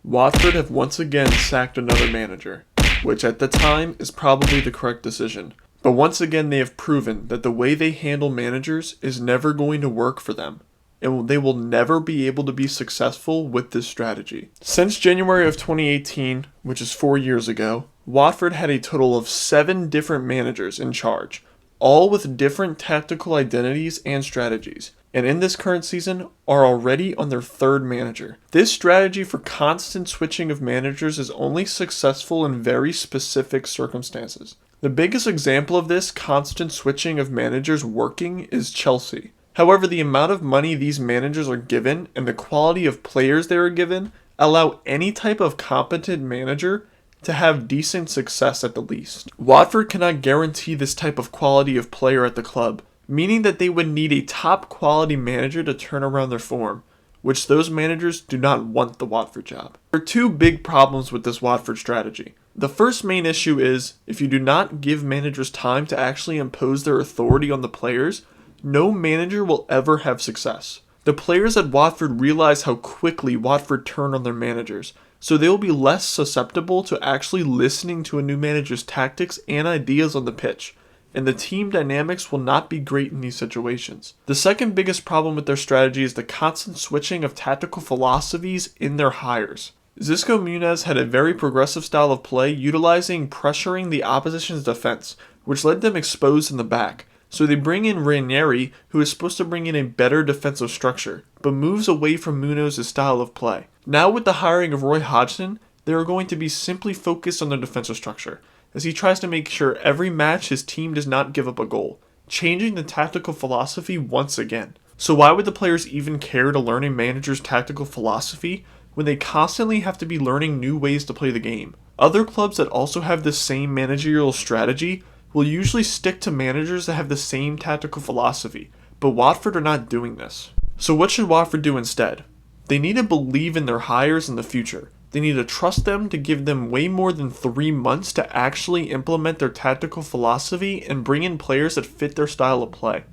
Watford have once again sacked another manager, which at the time is probably the correct decision. But once again they have proven that the way they handle managers is never going to work for them, and they will never be able to be successful with this strategy. Since January of 2018, which is 4 years ago, Watford had a total of 7 different managers in charge, all with different tactical identities and strategies, and in this current season are already on their 3rd manager. This strategy for constant switching of managers is only successful in very specific circumstances. The biggest example of this constant switching of managers working is Chelsea. However, the amount of money these managers are given and the quality of players they are given allow any type of competent manager to have decent success at the least. Watford cannot guarantee this type of quality of player at the club, meaning that they would need a top quality manager to turn around their form, which those managers do not want the Watford job. There are 2 big problems with this Watford strategy. The first main issue is, if you do not give managers time to actually impose their authority on the players, no manager will ever have success. The players at Watford realize how quickly Watford turn on their managers, so they will be less susceptible to actually listening to a new manager's tactics and ideas on the pitch, and the team dynamics will not be great in these situations. The second biggest problem with their strategy is the constant switching of tactical philosophies in their hires. Xisco Muñoz had a very progressive style of play, utilizing pressuring the opposition's defense, which led them exposed in the back. So they bring in Ranieri, who is supposed to bring in a better defensive structure, but moves away from Muñoz's style of play. Now with the hiring of Roy Hodgson, they are going to be simply focused on their defensive structure, as he tries to make sure every match his team does not give up a goal, changing the tactical philosophy once again. So why would the players even care to learn a manager's tactical philosophy when they constantly have to be learning new ways to play the game? Other clubs that also have the same managerial strategy will usually stick to managers that have the same tactical philosophy, but Watford are not doing this. So what should Watford do instead? They need to believe in their hires in the future. They need to trust them to give them way more than 3 months to actually implement their tactical philosophy and bring in players that fit their style of play.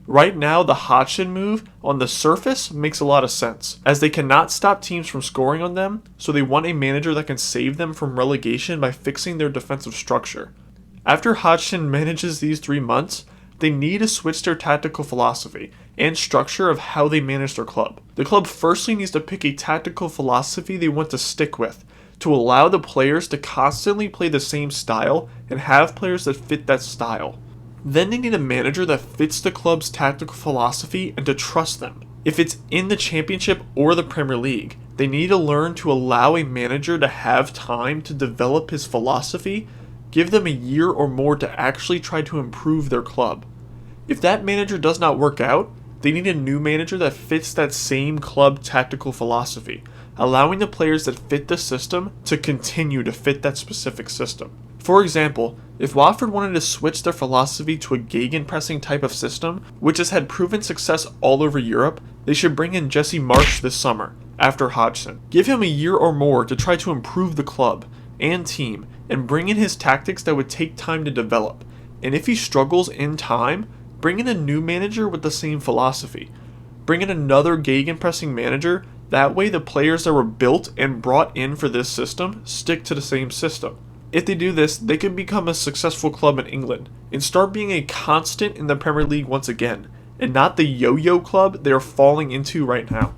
Right now, the Hodgson move on the surface makes a lot of sense, as they cannot stop teams from scoring on them, so they want a manager that can save them from relegation by fixing their defensive structure. After Hodgson manages these 3 months, they need to switch their tactical philosophy and structure of how they manage their club. The club firstly needs to pick a tactical philosophy they want to stick with, to allow the players to constantly play the same style and have players that fit that style. Then they need a manager that fits the club's tactical philosophy and to trust them. If it's in the Championship or the Premier League, they need to learn to allow a manager to have time to develop his philosophy. Give them a year or more to actually try to improve their club. If that manager does not work out, they need a new manager that fits that same club tactical philosophy, allowing the players that fit the system to continue to fit that specific system. For example, if Watford wanted to switch their philosophy to a gegenpressing type of system, which has had proven success all over Europe, they should bring in Jesse Marsch this summer, after Hodgson. Give him a year or more to try to improve the club and team, and bring in his tactics that would take time to develop. And if he struggles in time, bring in a new manager with the same philosophy. Bring in another gegenpressing manager, that way the players that were built and brought in for this system stick to the same system. If they do this, they can become a successful club in England, and start being a constant in the Premier League once again, and not the yo-yo club they are falling into right now.